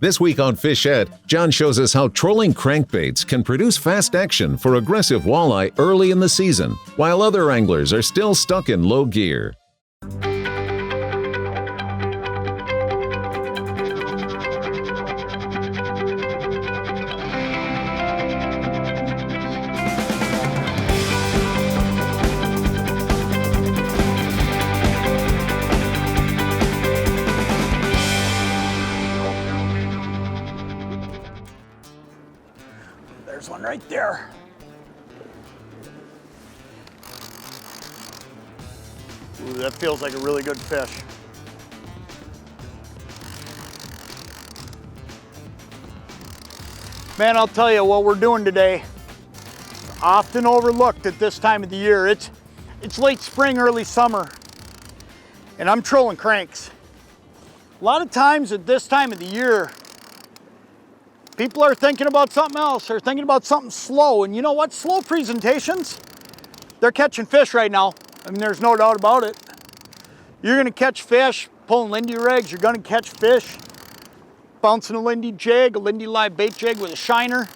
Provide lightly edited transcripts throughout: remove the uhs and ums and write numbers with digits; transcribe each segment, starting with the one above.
This week on Fish Ed, Jon shows us how trolling crankbaits can produce fast action for aggressive walleye early in the season, while other anglers are still stuck in low gear. There's one right there. Ooh, that feels like a really good fish. Man, I'll tell you what we're doing today. Often overlooked at this time of the year. It's late spring, early summer, and I'm trolling cranks. A lot of times at this time of the year, people are thinking about something else. They're thinking about something slow. And you know what? Slow presentations, they're catching fish right now. I mean, there's no doubt about it. You're gonna catch fish pulling Lindy rigs. You're gonna catch fish bouncing a Lindy jig, a Lindy live bait jig with a shiner.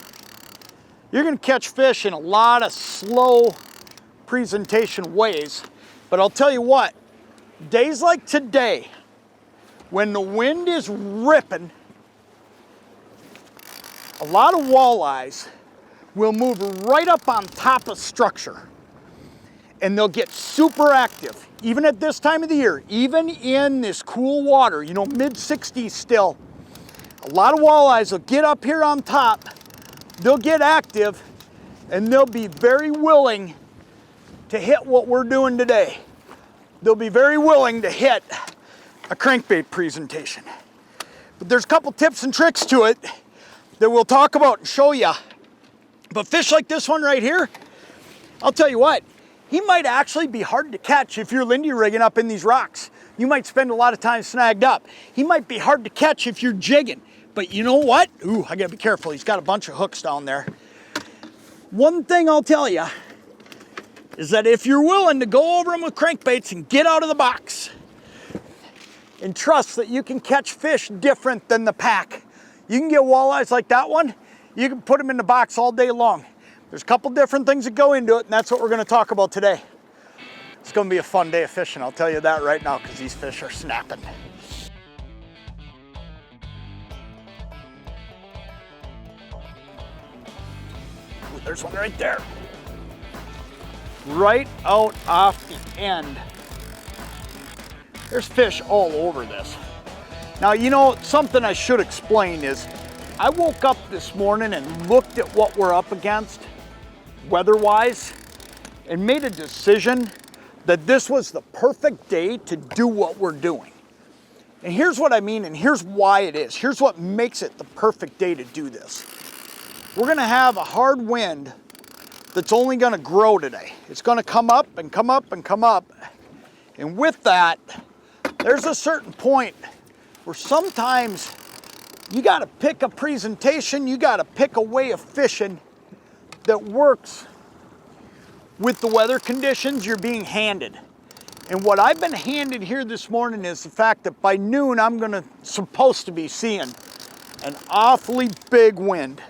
You're gonna catch fish in a lot of slow presentation ways. But I'll tell you what, days like today, when the wind is ripping, a lot of walleyes will move right up on top of structure and they'll get super active, even at this time of the year, even in this cool water, you know, mid-60s still. A lot of walleyes will get up here on top, they'll get active, and they'll be very willing to hit what we're doing today. They'll be very willing to hit a crankbait presentation. But there's a couple tips and tricks to it that we'll talk about and show you. But fish like this one right here, I'll tell you what, he might actually be hard to catch if you're Lindy rigging up in these rocks. You might spend a lot of time snagged up. He might be hard to catch if you're jigging. But you know what? Ooh, I gotta be careful. He's got a bunch of hooks down there. One thing I'll tell you is that if you're willing to go over them with crankbaits and get out of the box and trust that you can catch fish different than the pack, you can get walleyes like that one, you can put them in the box all day long. There's a couple different things that go into it, and that's what we're gonna talk about today. It's gonna be a fun day of fishing, I'll tell you that right now, because these fish are snapping. Ooh, there's one right there. Right out off the end. There's fish all over this. Now, you know, something I should explain is I woke up this morning and looked at what we're up against weather-wise and made a decision that this was the perfect day to do what we're doing. And here's what I mean, and here's why it is. Here's what makes it the perfect day to do this. We're gonna have a hard wind that's only gonna grow today. It's gonna come up and come up and come up. And with that, there's a certain point where sometimes you gotta pick a presentation, you gotta pick a way of fishing that works with the weather conditions you're being handed. And what I've been handed here this morning is the fact that by noon I'm supposed to be seeing an awfully big wind.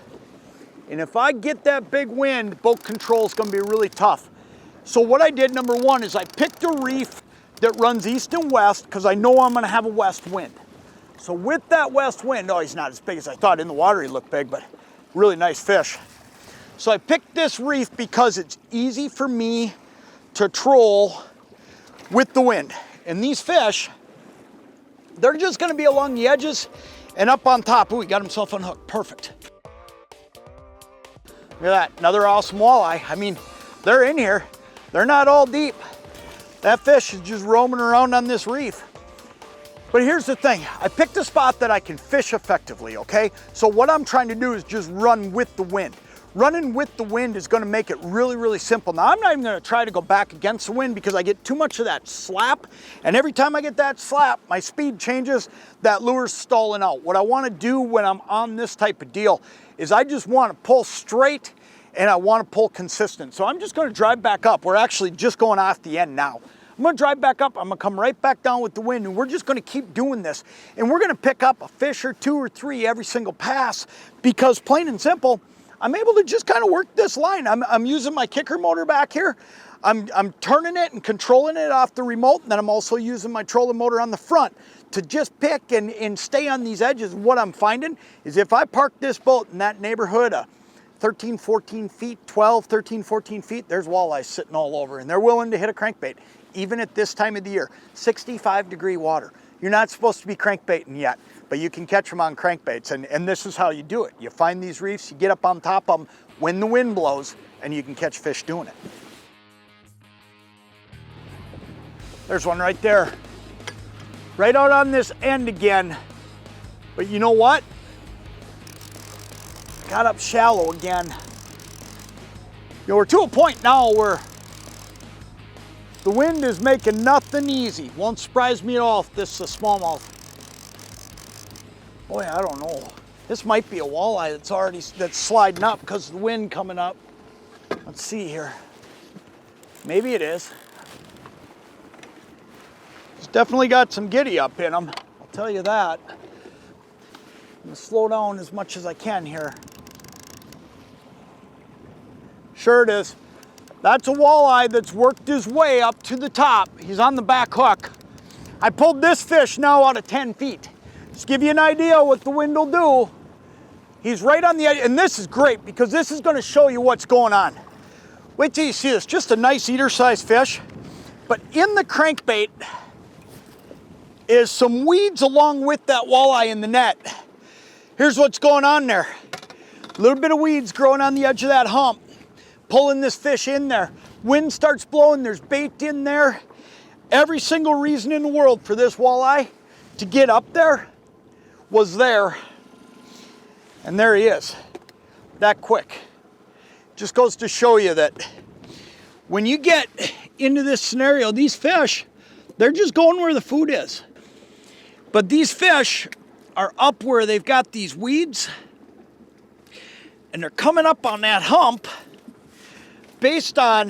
And if I get that big wind, boat control is gonna be really tough. So what I did, number one, is I picked a reef that runs east and west because I know I'm gonna have a west wind. So with that west wind, oh, he's not as big as I thought. In the water he looked big, but really nice fish. So I picked this reef because it's easy for me to troll with the wind. And these fish, they're just gonna be along the edges and up on top. Ooh, he got himself unhooked, perfect. Look at that, another awesome walleye. I mean, they're in here. They're not all deep. That fish is just roaming around on this reef. But here's the thing, I picked a spot that I can fish effectively, okay? So what I'm trying to do is just run with the wind. Running with the wind is gonna make it really, really simple. Now, I'm not even gonna try to go back against the wind because I get too much of that slap, and every time I get that slap, my speed changes, that lure's stalling out. What I wanna do when I'm on this type of deal is I just wanna pull straight and I wanna pull consistent. So I'm just gonna drive back up. We're actually just going off the end now. I'm gonna drive back up, I'm gonna come right back down with the wind, and we're just gonna keep doing this. And we're gonna pick up a fish or 2 or 3 every single pass, because plain and simple, I'm able to just kind of work this line. I'm using my kicker motor back here. I'm turning it and controlling it off the remote, and then I'm also using my trolling motor on the front to just pick and stay on these edges. What I'm finding is if I park this boat in that neighborhood, 13, 14 feet, 12, 13, 14 feet, there's walleyes sitting all over, and they're willing to hit a crankbait, even at this time of the year. 65-degree water. You're not supposed to be crankbaiting yet, but you can catch them on crankbaits, and this is how you do it. You find these reefs, you get up on top of them when the wind blows, and you can catch fish doing it. There's one right there. Right out on this end again. But you know what? Got up shallow again. You know, we're to a point now where the wind is making nothing easy. Won't surprise me at all if this is a smallmouth. Boy, I don't know. This might be a walleye that's sliding up because of the wind coming up. Let's see here. Maybe it is. It's definitely got some giddy up in them, I'll tell you that. I'm gonna slow down as much as I can here. Sure it is. That's a walleye that's worked his way up to the top. He's on the back hook. I pulled this fish now out of 10 feet. Just give you an idea what the wind will do. He's right on the edge, and this is great because this is gonna show you what's going on. Wait till you see this, just a nice eater-sized fish. But in the crankbait is some weeds along with that walleye in the net. Here's what's going on there. A little bit of weeds growing on the edge of that hump, pulling this fish in there. Wind starts blowing, there's bait in there. Every single reason in the world for this walleye to get up there was there. And there he is, that quick. Just goes to show you that when you get into this scenario, these fish, they're just going where the food is. But these fish are up where they've got these weeds, and they're coming up on that hump based on,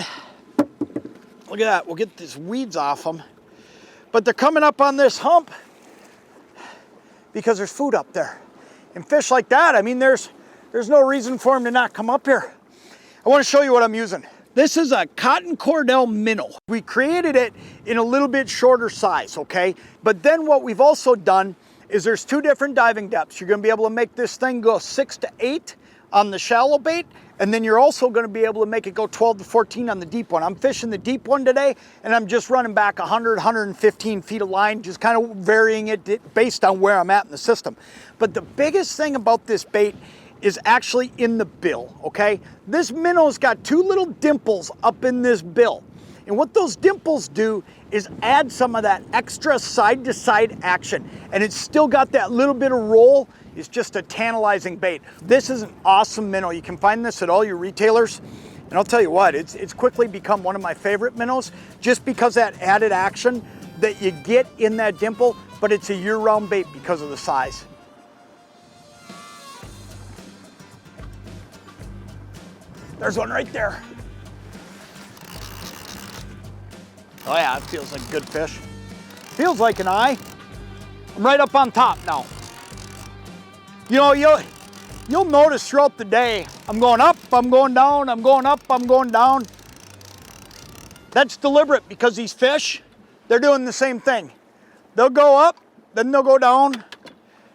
look at that, we'll get these weeds off them, but they're coming up on this hump because there's food up there. And fish like that, I mean, there's no reason for them to not come up here. I want to show you what I'm using. This is a cotton Cordell minnow. We created it in a little bit shorter size, okay? But then what we've also done is there's 2 different diving depths. You're gonna be able to make this thing go 6 to 8 on the shallow bait, and then you're also gonna be able to make it go 12 to 14 on the deep one. I'm fishing the deep one today, and I'm just running back 100, 115 feet of line, just kind of varying it based on where I'm at in the system. But the biggest thing about this bait is actually in the bill, okay? This minnow's got 2 little dimples up in this bill. And what those dimples do is add some of that extra side-to-side action. And it's still got that little bit of roll. It's just a tantalizing bait. This is an awesome minnow. You can find this at all your retailers. And I'll tell you what, it's quickly become one of my favorite minnows just because that added action that you get in that dimple, but it's a year-round bait because of the size. There's one right there. Oh yeah, it feels like a good fish. Feels like an eye. I'm right up on top now. You know, you'll notice throughout the day, I'm going up, I'm going down, I'm going up, I'm going down. That's deliberate because these fish, they're doing the same thing. They'll go up, then they'll go down. And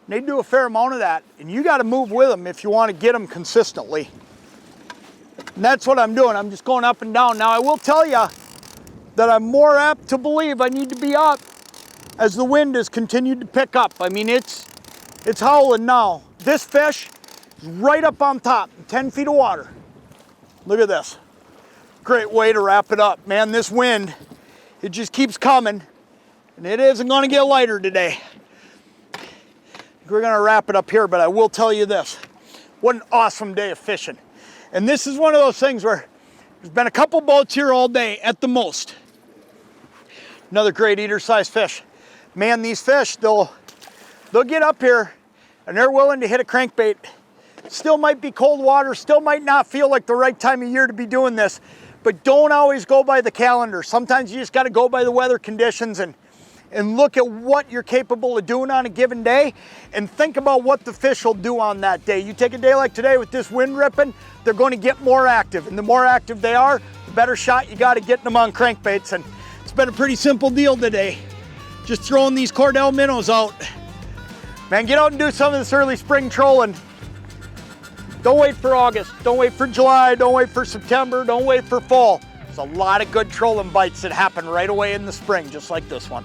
they do a fair amount of that. And you gotta move with them if you wanna get them consistently. And that's what I'm doing. I'm just going up and down. Now, I will tell you that I'm more apt to believe I need to be up as the wind has continued to pick up. I mean, it's howling now. This fish is right up on top, 10 feet of water. Look at this. Great way to wrap it up, man. This wind, it just keeps coming, and it isn't going to get lighter today. We're going to wrap it up here, but I will tell you this. What an awesome day of fishing. And this is one of those things where there's been a couple boats here all day at the most. Another great eater-sized fish. Man, these fish, they'll get up here and they're willing to hit a crankbait. Still might be cold water, still might not feel like the right time of year to be doing this, but don't always go by the calendar. Sometimes you just got to go by the weather conditions and look at what you're capable of doing on a given day and think about what the fish will do on that day. You take a day like today with this wind ripping, they're going to get more active, and the more active they are, the better shot you got at getting them on crankbaits. And it's been a pretty simple deal today. Just throwing these Cordell minnows out. Man, get out and do some of this early spring trolling. Don't wait for August, don't wait for July, don't wait for September, don't wait for fall. There's a lot of good trolling bites that happen right away in the spring, just like this one.